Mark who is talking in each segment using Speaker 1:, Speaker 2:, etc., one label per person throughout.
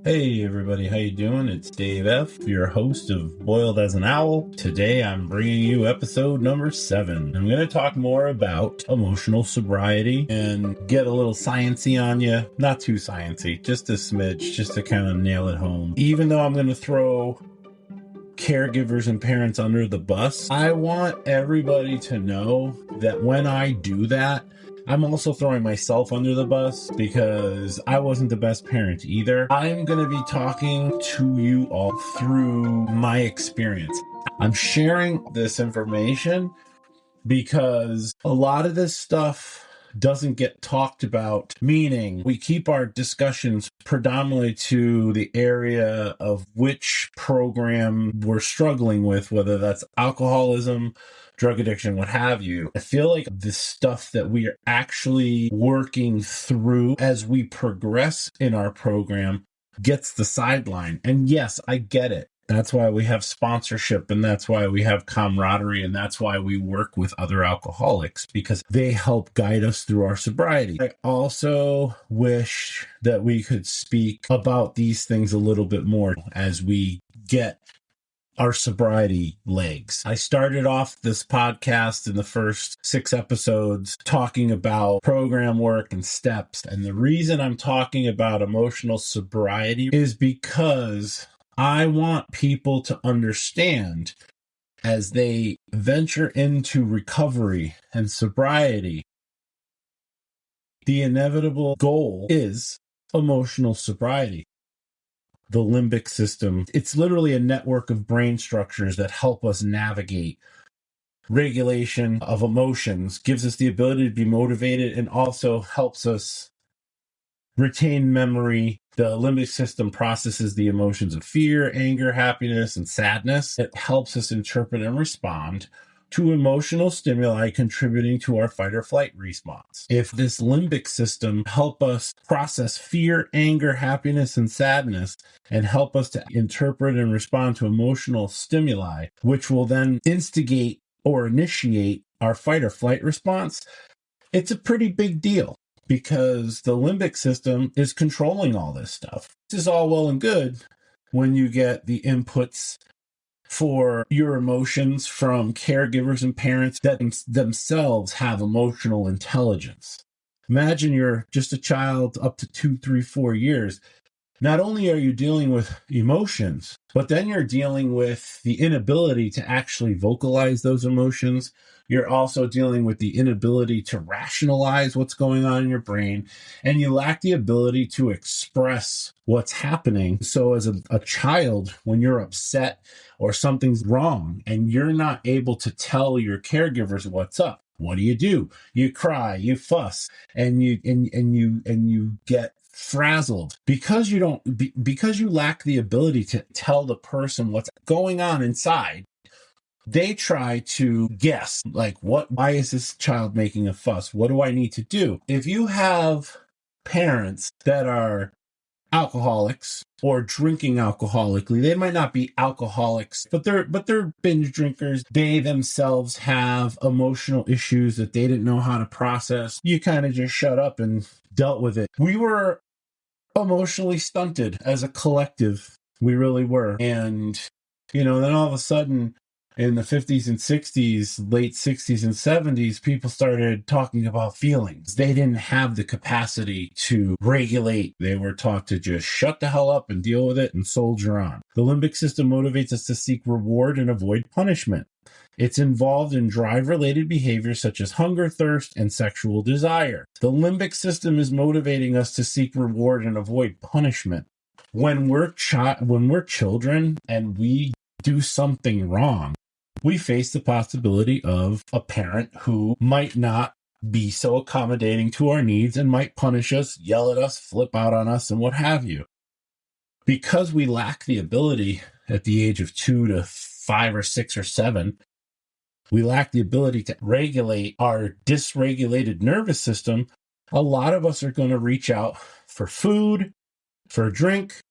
Speaker 1: Hey everybody, how you doing? It's Dave F., your host of Boiled as an Owl. Today I'm bringing you episode number 7. I'm going to talk more about emotional sobriety and get a little sciencey on you. Not too sciencey, just a smidge, just to kind of nail it home. Even though I'm going to throw caregivers and parents under the bus, I want everybody to know that when I do that, I'm also throwing myself under the bus because I wasn't the best parent either. I'm going to be talking to you all through my experience. I'm sharing this information because a lot of this stuff doesn't get talked about, meaning we keep our discussions predominantly to the area of which program we're struggling with, whether that's alcoholism, drug addiction, what have you. I feel like the stuff that we are actually working through as we progress in our program gets the sideline. And yes, I get it. That's why we have sponsorship, and that's why we have camaraderie, and that's why we work with other alcoholics, because they help guide us through our sobriety. I also wish that we could speak about these things a little bit more as we get our sobriety legs. I started off this podcast in the first 6 episodes talking about program work and steps. And the reason I'm talking about emotional sobriety is because I want people to understand as they venture into recovery and sobriety, the inevitable goal is emotional sobriety. The limbic system, it's literally a network of brain structures that help us navigate regulation of emotions, gives us the ability to be motivated, and also helps us retain memory. The limbic system processes the emotions of fear, anger, happiness, and sadness. It helps us interpret and respond to emotional stimuli, contributing to our fight or flight response. If this limbic system help us process fear, anger, happiness, and sadness, and help us to interpret and respond to emotional stimuli, which will then instigate or initiate our fight or flight response, it's a pretty big deal, because the limbic system is controlling all this stuff. This is all well and good when you get the inputs for your emotions from caregivers and parents that themselves have emotional intelligence. Imagine you're just a child up to 2, 3, 4 years. Not only are you dealing with emotions, but then you're dealing with the inability to actually vocalize those emotions. You're also dealing with the inability to rationalize what's going on in your brain, and you lack the ability to express what's happening. So as a child, when you're upset or something's wrong and you're not able to tell your caregivers what's up, what do? You cry, you fuss, and you get frazzled because you lack the ability to tell the person what's going on inside. They try to guess, like, why is this child making a fuss? What do I need to do? If you have parents that are alcoholics or drinking alcoholically, they might not be alcoholics, but they're binge drinkers. They themselves have emotional issues that they didn't know how to process. You kind of just shut up and dealt with it. We were emotionally stunted as a collective. We really were. And, then all of a sudden, in the 50s and 60s, late 60s and 70s, people started talking about feelings. They didn't have the capacity to regulate. They were taught to just shut the hell up and deal with it and soldier on. The limbic system motivates us to seek reward and avoid punishment. It's involved in drive-related behaviors such as hunger, thirst, and sexual desire. The limbic system is motivating us to seek reward and avoid punishment. When we're children and we do something wrong, we face the possibility of a parent who might not be so accommodating to our needs and might punish us, yell at us, flip out on us, and what have you. Because we lack the ability at the age of 2 to 5 or 6 or 7, we lack the ability to regulate our dysregulated nervous system. A lot of us are going to reach out for food, for a drink,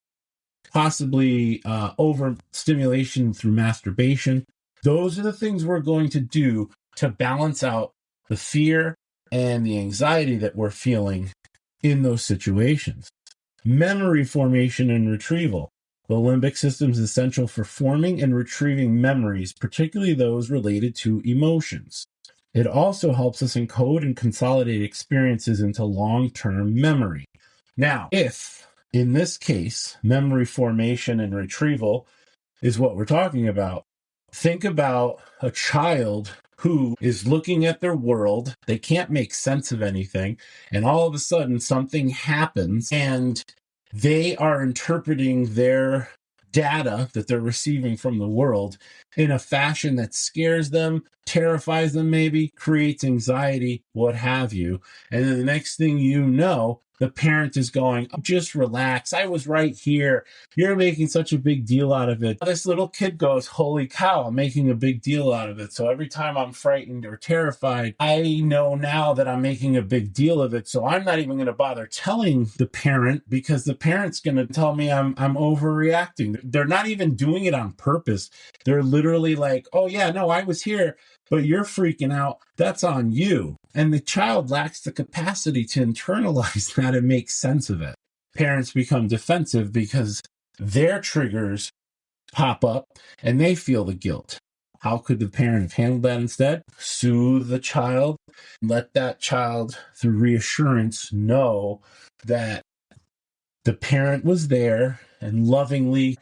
Speaker 1: possibly overstimulation through masturbation. Those are the things we're going to do to balance out the fear and the anxiety that we're feeling in those situations. Memory formation and retrieval. The limbic system is essential for forming and retrieving memories, particularly those related to emotions. It also helps us encode and consolidate experiences into long-term memory. Now, if, in this case, memory formation and retrieval is what we're talking about, think about a child who is looking at their world. They can't make sense of anything. And all of a sudden, something happens and they are interpreting their data that they're receiving from the world in a fashion that scares them, terrifies them, maybe creates anxiety, what have you. And then the next thing you know, the parent is going, oh, just relax. I was right here. You're making such a big deal out of it. This little kid goes, holy cow, I'm making a big deal out of it. So every time I'm frightened or terrified, I know now that I'm making a big deal of it. So I'm not even going to bother telling the parent because the parent's going to tell me I'm overreacting. They're not even doing it on purpose. They're literally like, oh yeah, no, I was here, but you're freaking out. That's on you. And the child lacks the capacity to internalize that and make sense of it. Parents become defensive because their triggers pop up and they feel the guilt. How could the parent have handled that instead? Soothe the child, let that child, through reassurance, know that the parent was there and lovingly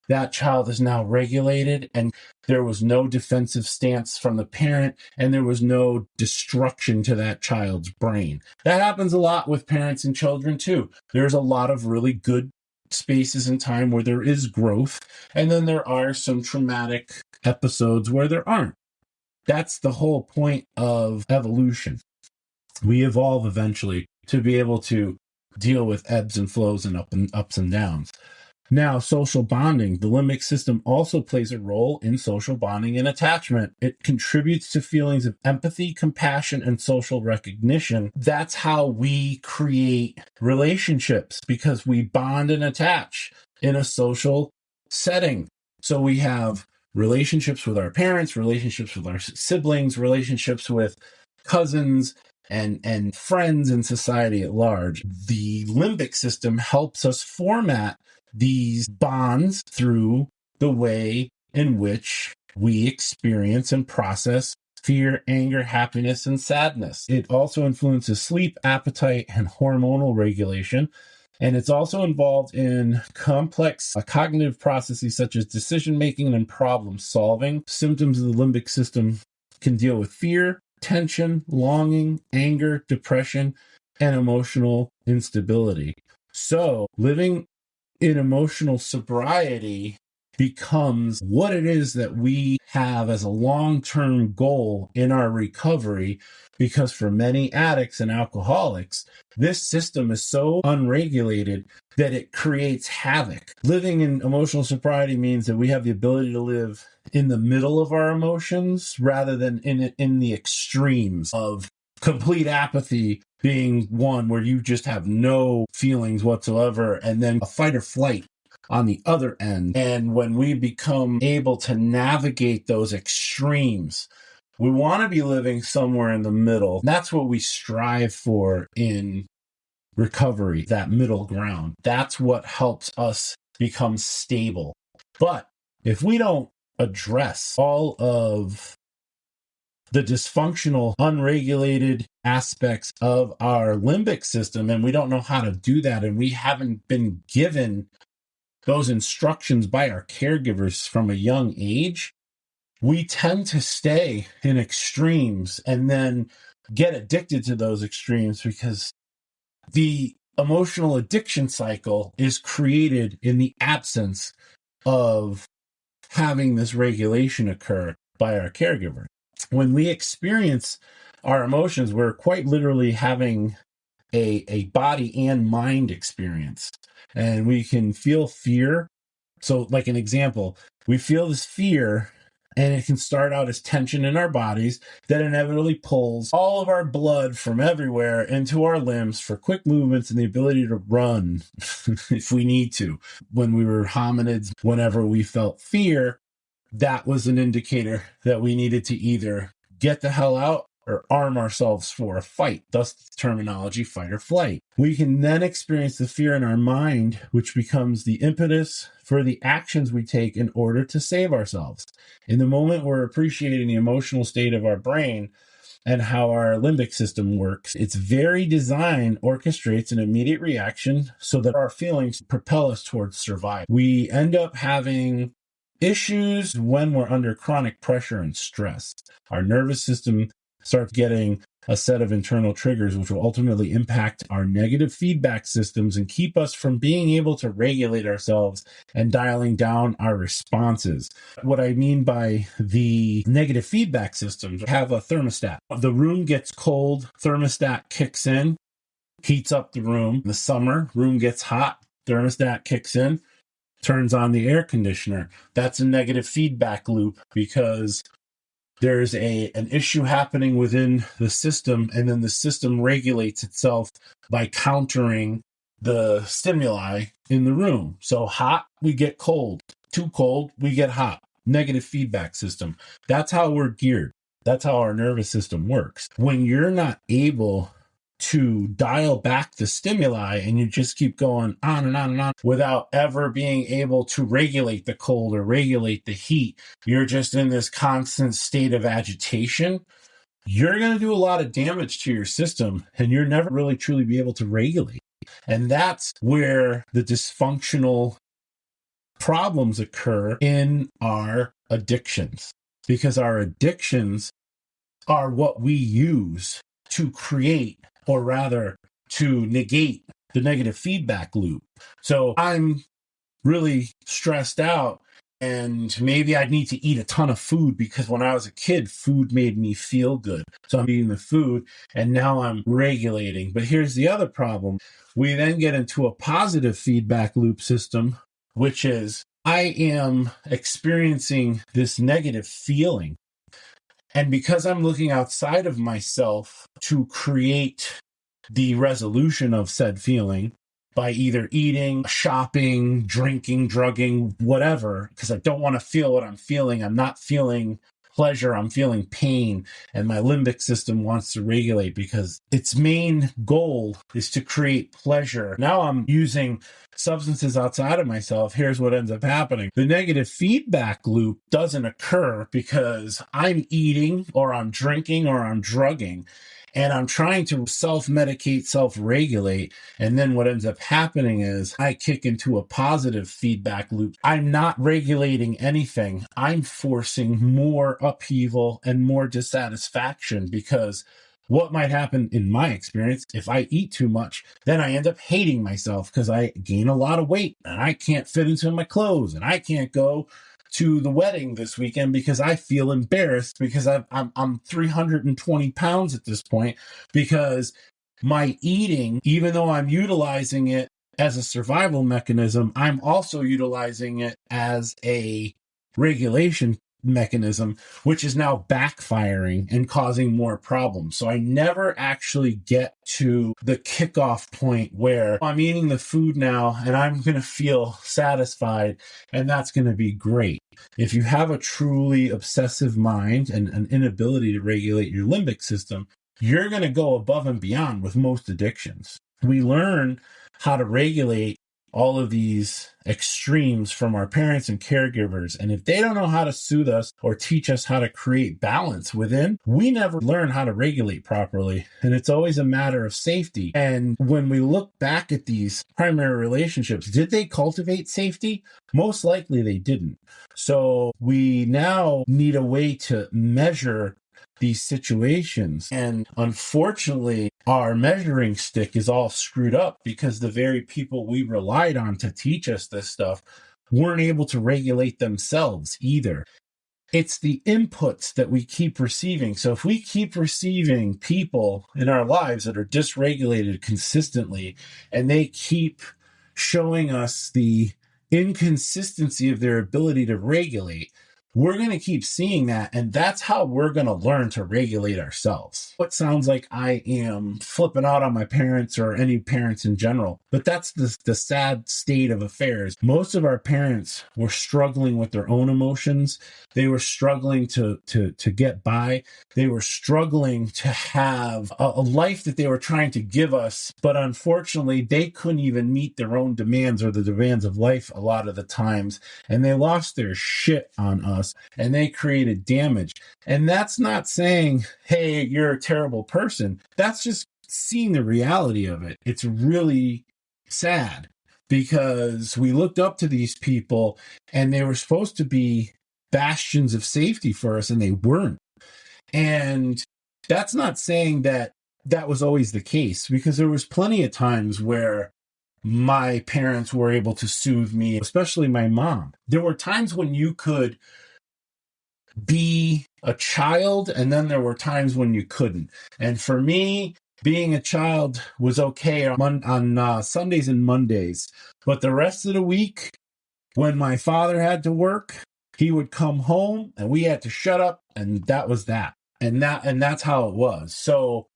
Speaker 1: that child is now regulated and there was no defensive stance from the parent and there was no destruction to that child's brain. That happens a lot with parents and children too. There's a lot of really good spaces in time where there is growth, and then there are some traumatic episodes where there aren't. That's the whole point of evolution. We evolve eventually to be able to deal with ebbs and flows and ups and downs. Now, social bonding. The limbic system also plays a role in social bonding and attachment. It contributes to feelings of empathy, compassion, and social recognition. That's how we create relationships because we bond and attach in a social setting. So we have relationships with our parents, relationships with our siblings, relationships with cousins, and friends in society at large. The limbic system helps us format these bonds through the way in which we experience and process fear, anger, happiness, and sadness. It also influences sleep, appetite, and hormonal regulation. And it's also involved in complex cognitive processes such as decision making and problem solving. Symptoms of the limbic system can deal with fear, tension, longing, anger, depression, and emotional instability. So living in emotional sobriety becomes what it is that we have as a long-term goal in our recovery, because for many addicts and alcoholics, this system is so unregulated that it creates havoc. Living in emotional sobriety means that we have the ability to live in the middle of our emotions rather than in the extremes of complete apathy being one where you just have no feelings whatsoever, and then a fight or flight on the other end. And when we become able to navigate those extremes, we want to be living somewhere in the middle. That's what we strive for in recovery, that middle ground. That's what helps us become stable. But if we don't address all of the dysfunctional, unregulated aspects of our limbic system, and we don't know how to do that, and we haven't been given those instructions by our caregivers from a young age, we tend to stay in extremes and then get addicted to those extremes because the emotional addiction cycle is created in the absence of having this regulation occur by our caregiver. When we experience our emotions, we're quite literally having a body and mind experience. And we can feel fear. So like an example, we feel this fear and it can start out as tension in our bodies that inevitably pulls all of our blood from everywhere into our limbs for quick movements and the ability to run if we need to. When we were hominids, whenever we felt fear, that was an indicator that we needed to either get the hell out or arm ourselves for a fight, thus the terminology fight or flight. We can then experience the fear in our mind, which becomes the impetus for the actions we take in order to save ourselves. In the moment, we're appreciating the emotional state of our brain and how our limbic system works. Its very design orchestrates an immediate reaction so that our feelings propel us towards survival. We end up having issues when we're under chronic pressure and stress. Our nervous system starts getting a set of internal triggers, which will ultimately impact our negative feedback systems and keep us from being able to regulate ourselves and dialing down our responses. What I mean by the negative feedback systems, have a thermostat. The room gets cold, thermostat kicks in, heats up the room. In the summer, room gets hot, thermostat kicks in, turns on the air conditioner. That's a negative feedback loop because there's an issue happening within the system, and then the system regulates itself by countering the stimuli in the room. So hot, we get cold. Too cold, we get hot. Negative feedback system. That's how we're geared. That's how our nervous system works. When you're not able to dial back the stimuli and you just keep going on and on and on without ever being able to regulate the cold or regulate the heat, you're just in this constant state of agitation, you're going to do a lot of damage to your system and you're never really truly be able to regulate. And that's where the dysfunctional problems occur in our addictions, because our addictions are what we use to create, or rather to negate, the negative feedback loop. So I'm really stressed out and maybe I need to eat a ton of food because when I was a kid, food made me feel good. So I'm eating the food and now I'm regulating. But here's the other problem. We then get into a positive feedback loop system, which is I am experiencing this negative feeling. And because I'm looking outside of myself to create the resolution of said feeling by either eating, shopping, drinking, drugging, whatever, because I don't want to feel what I'm feeling. I'm not feeling pleasure, I'm feeling pain, and my limbic system wants to regulate because its main goal is to create pleasure. Now I'm using substances outside of myself. Here's what ends up happening. The negative feedback loop doesn't occur because I'm eating or I'm drinking or I'm drugging and I'm trying to self-medicate, self-regulate. And then what ends up happening is I kick into a positive feedback loop. I'm not regulating anything. I'm forcing more upheaval and more dissatisfaction because what might happen in my experience, if I eat too much, then I end up hating myself because I gain a lot of weight and I can't fit into my clothes and I can't go to the wedding this weekend because I feel embarrassed because I'm 320 pounds at this point because my eating, even though I'm utilizing it as a survival mechanism, I'm also utilizing it as a regulation mechanism, which is now backfiring and causing more problems. So I never actually get to the kickoff point where I'm eating the food now and I'm going to feel satisfied and that's going to be great. If you have a truly obsessive mind and an inability to regulate your limbic system, you're going to go above and beyond with most addictions. We learn how to regulate all of these extremes from our parents and caregivers. And if they don't know how to soothe us or teach us how to create balance within, we never learn how to regulate properly. And it's always a matter of safety. And when we look back at these primary relationships, did they cultivate safety? Most likely they didn't. So we now need a way to measure these situations. And unfortunately, our measuring stick is all screwed up because the very people we relied on to teach us this stuff weren't able to regulate themselves either. It's the inputs that we keep receiving. So if we keep receiving people in our lives that are dysregulated consistently, and they keep showing us the inconsistency of their ability to regulate, we're going to keep seeing that. And that's how we're going to learn to regulate ourselves. It sounds like I am flipping out on my parents or any parents in general, but that's the sad state of affairs. Most of our parents were struggling with their own emotions. They were struggling to get by. They were struggling to have a life that they were trying to give us, but unfortunately, they couldn't even meet their own demands or the demands of life a lot of the times, and they lost their shit on us, and they created damage. And that's not saying, hey, you're a terrible person. That's just seeing the reality of it. It's really sad because we looked up to these people, and they were supposed to be bastions of safety for us, and they weren't. And that's not saying that that was always the case, because there was plenty of times where my parents were able to soothe me, especially my mom. There were times when you could be a child, and then there were times when you couldn't. And for me, being a child was okay on Sundays and Mondays. But the rest of the week, when my father had to work, he would come home and we had to shut up, and that was that. And that's how it was. So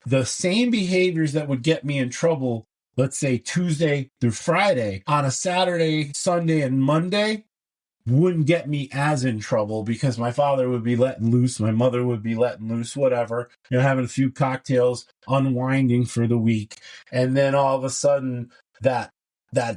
Speaker 1: the same behaviors that would get me in trouble, let's say Tuesday through Friday, on a Saturday, Sunday, and Monday, wouldn't get me as in trouble, because my father would be letting loose, my mother would be letting loose, whatever, having a few cocktails, unwinding for the week. And then all of a sudden, that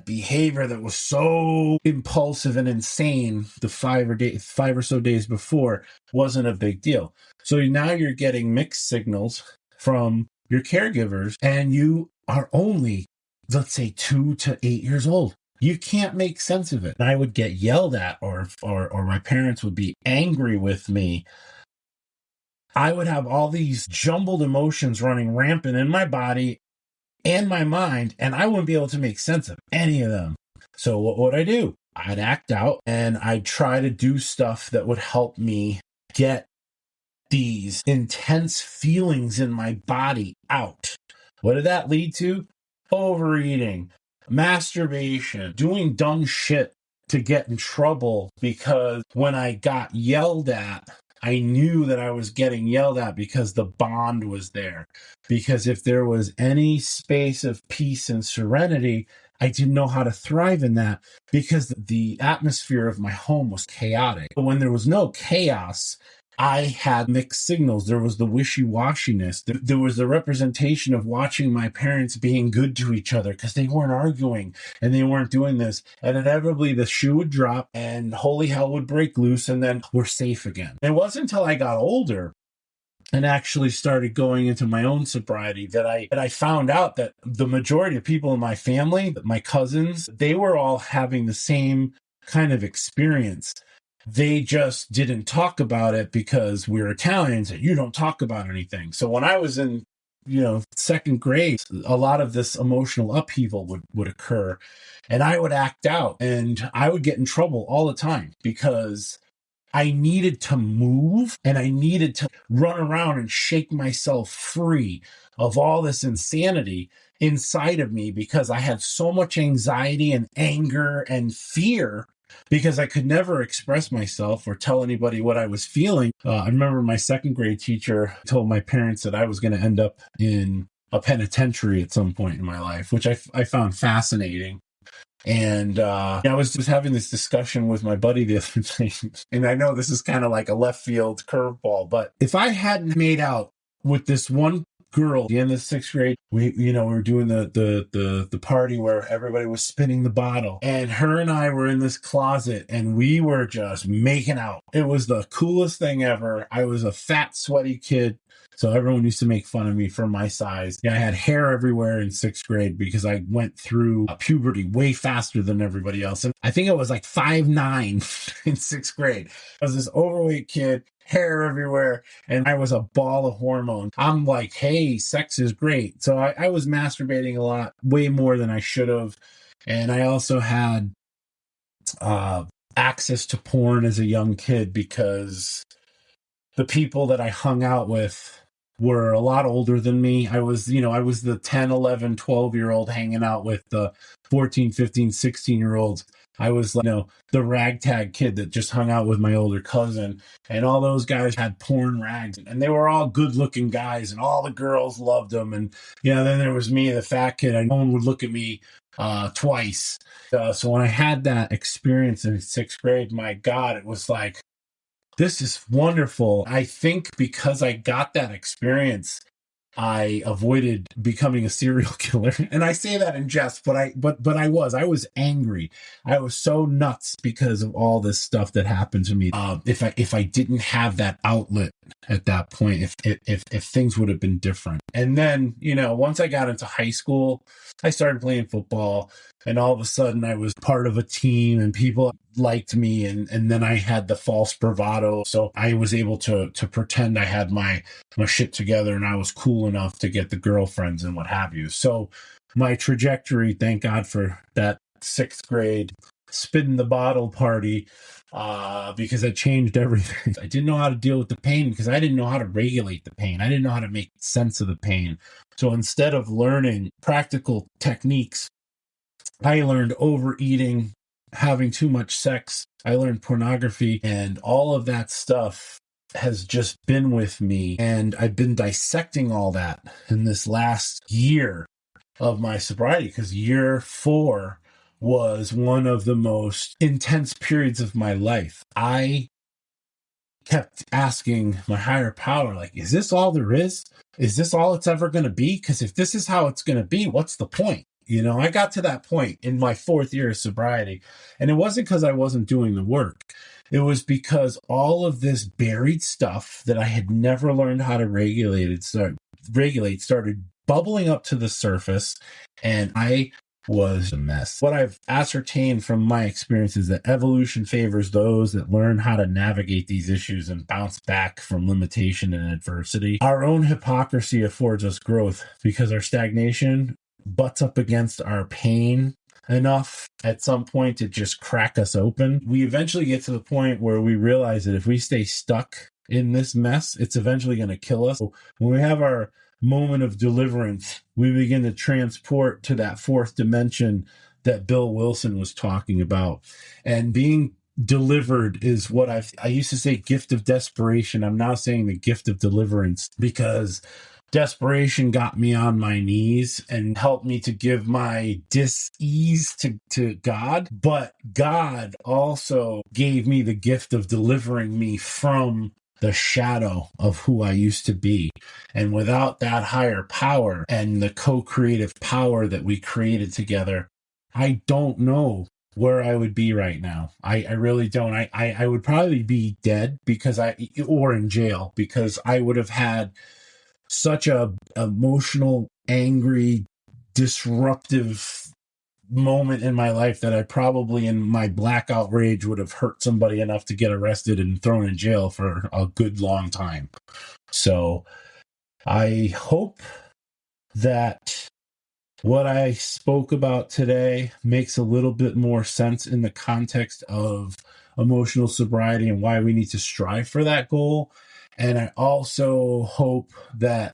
Speaker 1: behavior that was so impulsive and insane the 5 or so days before wasn't a big deal. So now you're getting mixed signals from your caregivers, and you are only, let's say, 2 to 8 years old. You can't make sense of it. I would get yelled at, or my parents would be angry with me. I would have all these jumbled emotions running rampant in my body and my mind, and I wouldn't be able to make sense of any of them. So what would I do? I'd act out, and I'd try to do stuff that would help me get these intense feelings in my body out. What did that lead to? Overeating, masturbation, doing dumb shit to get in trouble, because when I got yelled at, I knew that I was getting yelled at because the bond was there. Because if there was any space of peace and serenity, I didn't know how to thrive in that, because the atmosphere of my home was chaotic. But when there was no chaos, I had mixed signals. There was the wishy-washiness. There was the representation of watching my parents being good to each other because they weren't arguing and they weren't doing this. And inevitably the shoe would drop and holy hell would break loose, and then we're safe again. It wasn't until I got older and actually started going into my own sobriety that I found out that the majority of people in my family, my cousins, they were all having the same kind of experience. They just didn't talk about it because we're Italians and you don't talk about anything. So when I was in, second grade, a lot of this emotional upheaval would occur, and I would act out, and I would get in trouble all the time because I needed to move and I needed to run around and shake myself free of all this insanity inside of me, because I had so much anxiety and anger and fear, because I could never express myself or tell anybody what I was feeling. I remember my second grade teacher told my parents that I was going to end up in a penitentiary at some point in my life, which I found fascinating. And I was just having this discussion with my buddy the other day, and I know this is kind of like a left field curveball, but if I hadn't made out with this one girl at the end of sixth grade, we were doing the party where everybody was spinning the bottle, and her and I were in this closet and we were just making out. It was the coolest thing ever. I was a fat, sweaty kid, so everyone used to make fun of me for my size. I had hair everywhere in sixth grade because I went through puberty way faster than everybody else. And I think I was like 5'9" in sixth grade. I was this overweight kid, hair everywhere, and I was a ball of hormones. I'm like, hey, sex is great. So I was masturbating a lot, way more than I should have. And I also had access to porn as a young kid because the people that I hung out with were a lot older than me. I was the 10, 11, 12-year-old hanging out with the 14, 15, 16-year-olds. I was like, the ragtag kid that just hung out with my older cousin. And all those guys had porn rags. And they were all good-looking guys. And all the girls loved them. And, then there was me, the fat kid. No one would look at me twice. So when I had that experience in sixth grade, my God, it was like, this is wonderful. I think because I got that experience, I avoided becoming a serial killer. And I say that in jest, but I was angry. I was so nuts because of all this stuff that happened to me. If I didn't have that outlet at that point, if things would have been different. And then, once I got into high school, I started playing football, and all of a sudden I was part of a team and people liked me. And then I had the false bravado. So I was able to pretend I had my shit together and I was cool enough to get the girlfriends and what have you. So my trajectory, thank God for that sixth grade spin the bottle party, because it changed everything. I didn't know how to deal with the pain because I didn't know how to regulate the pain. I didn't know how to make sense of the pain. So instead of learning practical techniques, I learned overeating, having too much sex. I learned pornography, and all of that stuff has just been with me. And I've been dissecting all that in this last year of my sobriety, because year 4 was one of the most intense periods of my life. I kept asking my higher power, like, is this all there is? Is this all it's ever going to be? Because if this is how it's going to be, what's the point? I got to that point in my 4th year of sobriety, and it wasn't because I wasn't doing the work. It was because all of this buried stuff that I had never learned how to regulate started bubbling up to the surface, and I was a mess. What I've ascertained from my experience is that evolution favors those that learn how to navigate these issues and bounce back from limitation and adversity. Our own hypocrisy affords us growth because our stagnation butts up against our pain enough at some point to just crack us open. We eventually get to the point where we realize that if we stay stuck in this mess, it's eventually going to kill us. So when we have our moment of deliverance, we begin to transport to that 4th dimension that Bill Wilson was talking about. And being delivered is what I used to say gift of desperation. I'm now saying the gift of deliverance, because desperation got me on my knees and helped me to give my dis-ease to God. But God also gave me the gift of delivering me from the shadow of who I used to be. And without that higher power and the co-creative power that we created together, I don't know where I would be right now. I really don't. I would probably be dead or in jail, because I would have had such a emotional, angry, disruptive moment in my life that I probably, in my blackout rage, would have hurt somebody enough to get arrested and thrown in jail for a good long time. So I hope that what I spoke about today makes a little bit more sense in the context of emotional sobriety and why we need to strive for that goal. And I also hope that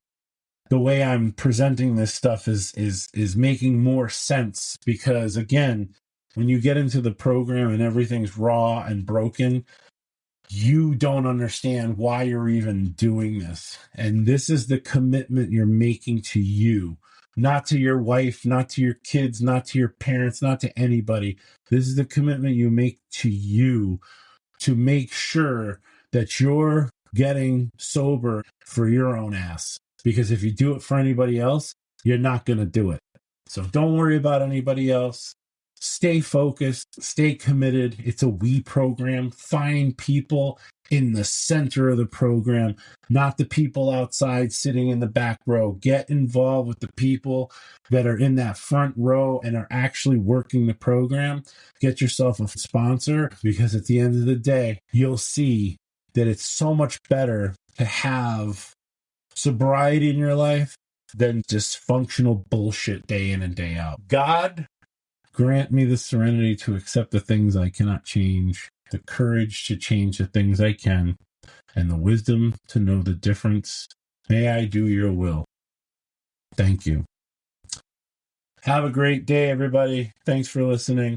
Speaker 1: the way I'm presenting this stuff is making more sense, because again, when you get into the program and everything's raw and broken, you don't understand why you're even doing this. And this is the commitment you're making to you, not to your wife, not to your kids, not to your parents, not to anybody. This is the commitment you make to you, to make sure that you're getting sober for your own ass. Because if you do it for anybody else, you're not going to do it. So don't worry about anybody else. Stay focused, stay committed. It's a we program. Find people in the center of the program, not the people outside sitting in the back row. Get involved with the people that are in that front row and are actually working the program. Get yourself a sponsor, because at the end of the day, you'll see that it's so much better to have sobriety in your life than dysfunctional bullshit day in and day out. God, grant me the serenity to accept the things I cannot change, the courage to change the things I can, and the wisdom to know the difference May I do your will. Thank you. Have a great day, everybody. Thanks for listening.